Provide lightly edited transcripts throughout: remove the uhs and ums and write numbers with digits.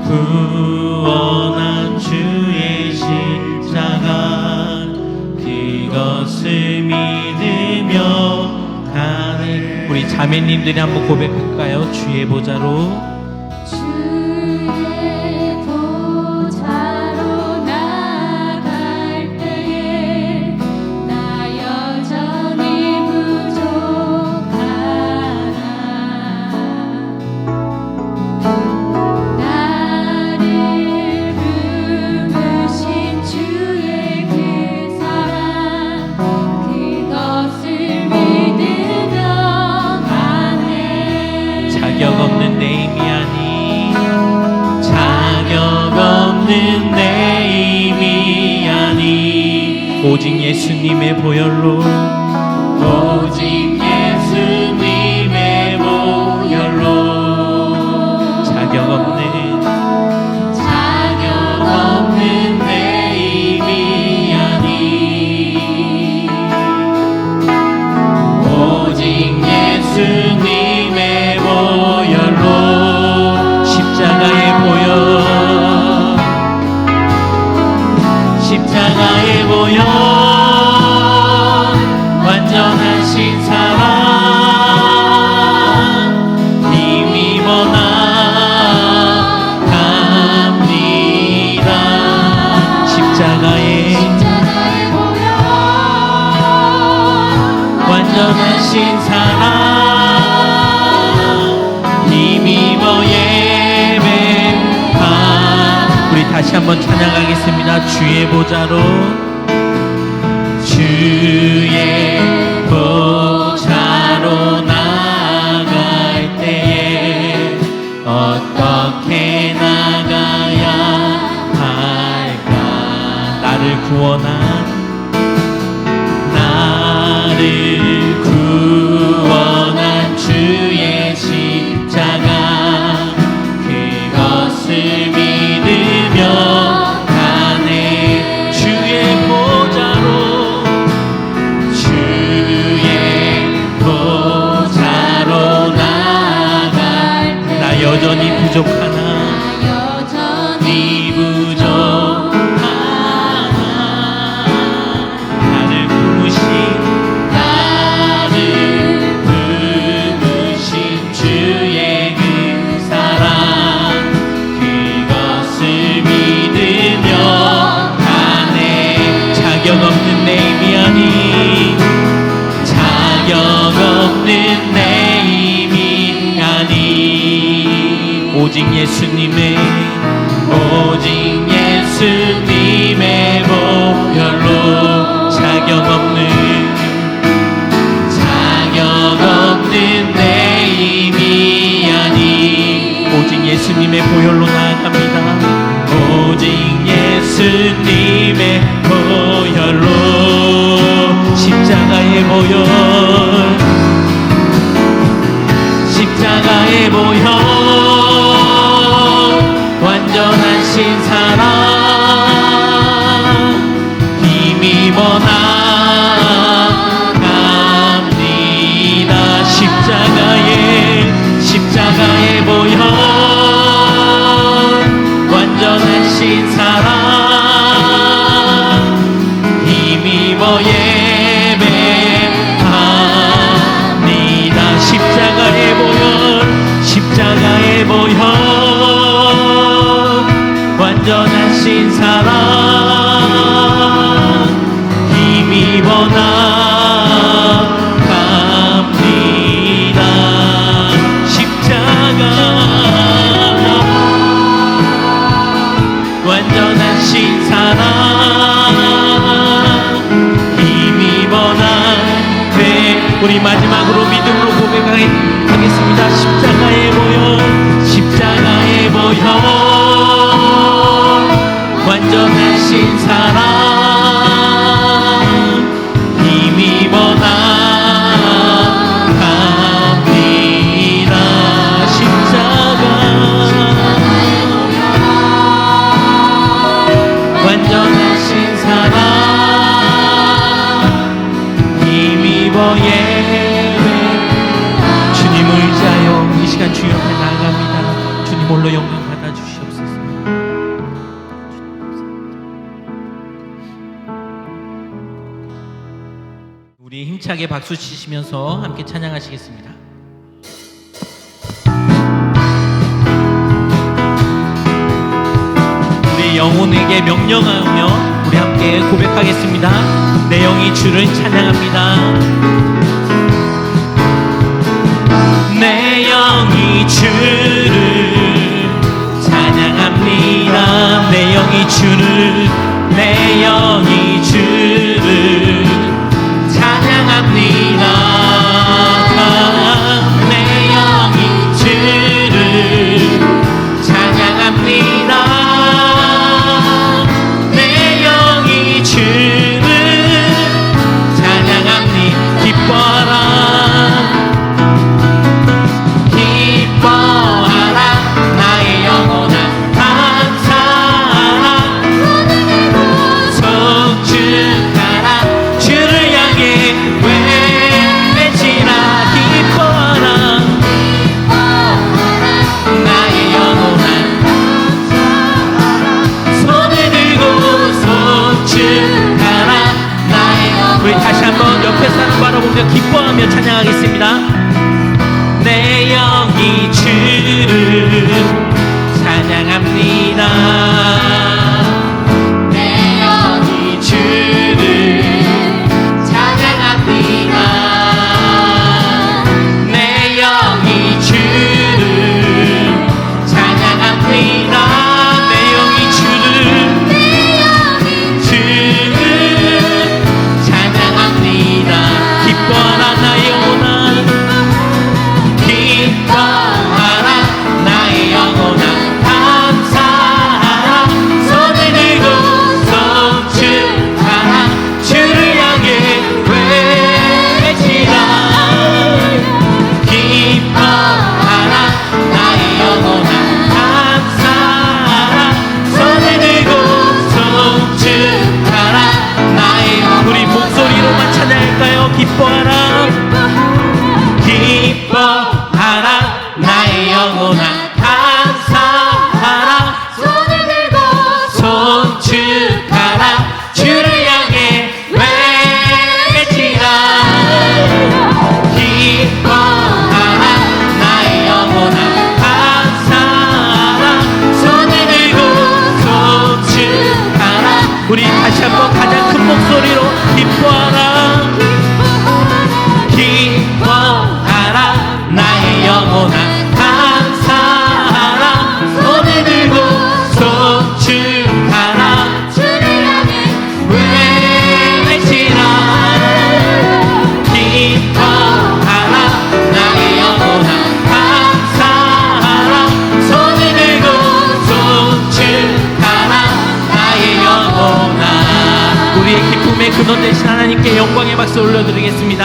구원한 주의 십자가 그것을 믿으며 가네. 우리 자매님들이 한번 고백할까요? 주의 보좌로 자격 없는 내 힘이 아니 자격 없는 내 힘이 아니 오직 예수님의 보혈로 오직 예수님의 보혈로 자격 없는 내 힘이 아니 오직 예수님의 보혈로 십자가의 보혈 십자가의 보혈 완전하신 사랑 힘입어 나갑니다. 십자가의 보혈 완전하신 사랑 힘입어 예배하. 우리 다시 한번 찬양하겠습니다. 주의 보좌로 주의 보좌로 나갈 때에 어떻게 나가야 할까. 나를 구원한 주의 십자가 그것을 믿으며 가네. 주의 보좌로 나갈 때 나 여전히 부족하나 나를 부으신 주의 그 사랑 그것을 믿으며 가네. 자격 없는 내 힘이 아니 자격 없는 내 힘이 아니 오직 예수님의 보혈로 자격 없는 내 힘이 아니 오직 예수님의 보혈로 나아갑니다. 오직 예수님의 보혈로 십자가의 보혈 완전하신 사랑 시간 주 옆에 나아갑니다. 주님 홀로 영광 받아 주시옵소서. 우리 힘차게 박수 치시면서 함께 찬양하시겠습니다. 우리 영혼에게 명령하며 우리 함께 고백하겠습니다. 내 영이 주를 찬양합니다. 내 영이 주를 찬양합니다. 내 영이 주를, 내 영이 주를 찬양합니다. 내 영이 주를 찬양합니다. 내 영이 주를 찬양합니다. 기뻐하라 기뻐하며 찬양하겠습니다. 내 영이 주를 찬양합니다. 내 영이 주를 찬양합니다. 내 영이 주를 찬양합니다. 내 영이 주를, 내 영이 주를 찬양합니다. 기뻐하라 나의 영혼아, 기뻐하라 나의 영혼아, 감사하라 손을 들고 송축하라 주를 향해 외치라. 기뻐하라 나의 영혼아, 감사하라 손을 들고 송축하라 나의 영혼아. 우리 목소리로만 찬양할까요? 기뻐하라, 기뻐하라 나의 영혼아, 감사하라 손을 들고 송축하라 주를 향해 외치라. 기뻐하라 나의 영혼아, 감사하라 손을 들고 송축하라. 우리 다시 한번 가장 큰 목소리로 기뻐하라, 기뻐하라 나의 영혼아, 감사하라 손을 들고 송축하라 주를 향해 외치라. 기뻐하라 나의 영혼아, 감사하라 손을 들고 송축하라 나의 영혼아. 우리의 기쁨의 근원 되신 하나님께 영광의 박수 올려드리겠습니다.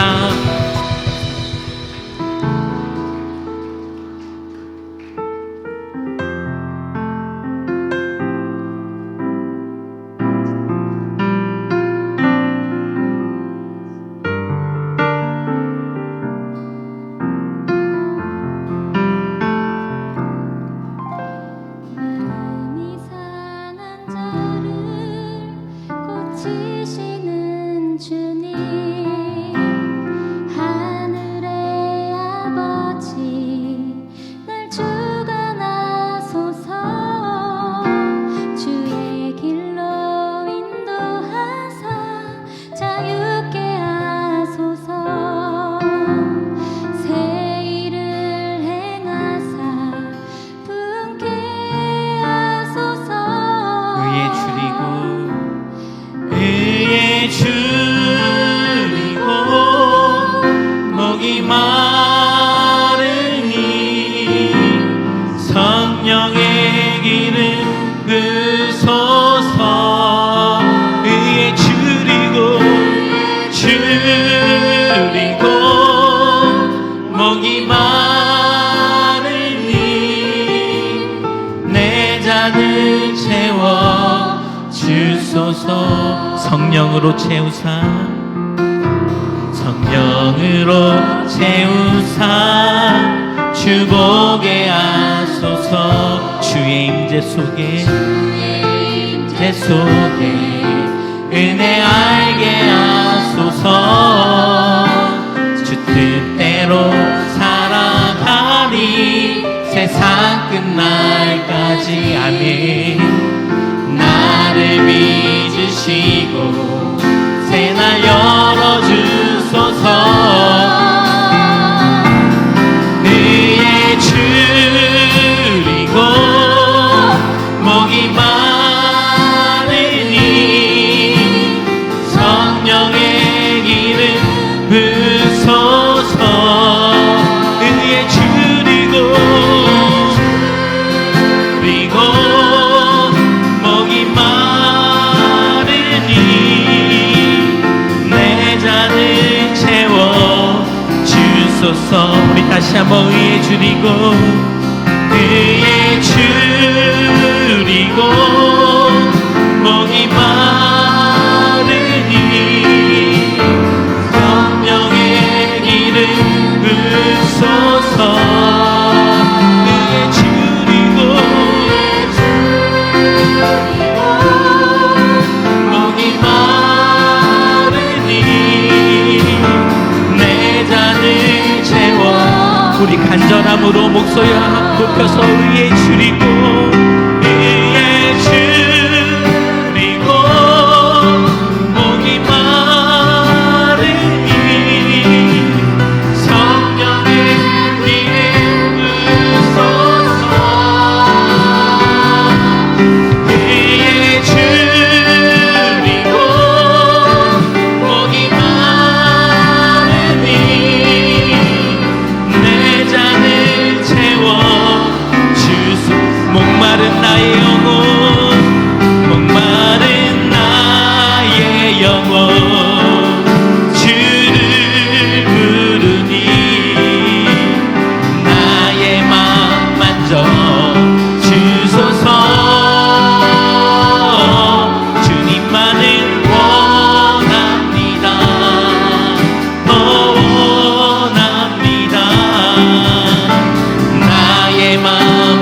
성령으로 채우사, 성령으로 채우사 주 보게 하소서. 주의 임재 속에 은혜 알게 하소서. 주 뜻대로 살아가리 세상 끝날까지. 아멘. 나를 믿으시고 새날 열어주소서. 의에 줄이고 목이 마르니 성령의 기름 부소서. 의에 줄이고 목이 마르니 내 잔을 채워 주소서. 우리 다시 한번 의에 줄이고 목이 마르니 성령의 기름 부소서. 의에 줄이고 목이 마르니 내 잔을 채워. 우리 간절함으로 목소리 높여서 의에 줄이고 목이 마르니 성령의 기름 부소서. 의에 줄이고 목이 마르니 내 잔을 채워 주소. 목마른 나의 영혼, 목마른 나의 영혼 주를 부르니 나의 맘 만져 주소서. 주님만을 원합니다. 더 원합니다. 나의 맘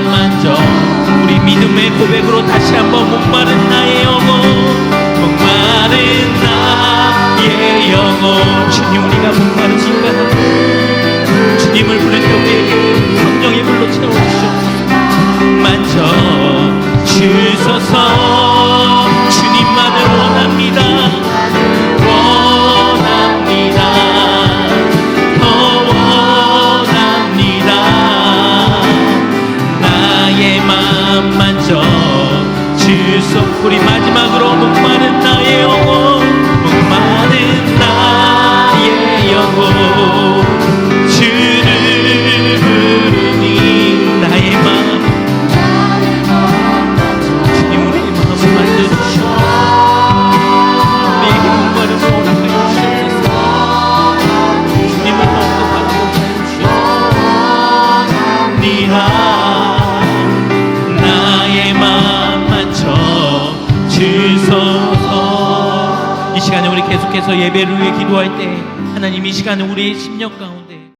만져. 우리 믿음의 고백으로 다시 한번 목마른 나의 영혼, 목마른 나의 영혼. 주님, 우리가 목마르신가? 주님을 부를 때 우리에게 성령의 불로 채워주시옵소서. 만져 주소서. 주님만을 원합니다. 원합니다. 더 원합니다. 나의 맘 만져 주소. 우리 마지막으로 목마른 나의 영혼, 목마른 나의 영혼 주를 부르니 나의 맘. 주님, 우리의 마음을 만져주시옵소서. 우리에게 목마름을 허락하여 주시옵소서. 주님을 더욱더 바라보게 하여 주시옵소서. 나의 맘 만져 주소서. 이 시간에 우리 계속해서 예배를 위해 기도할 때 하나님, 이 시간에 우리의 심령 가운데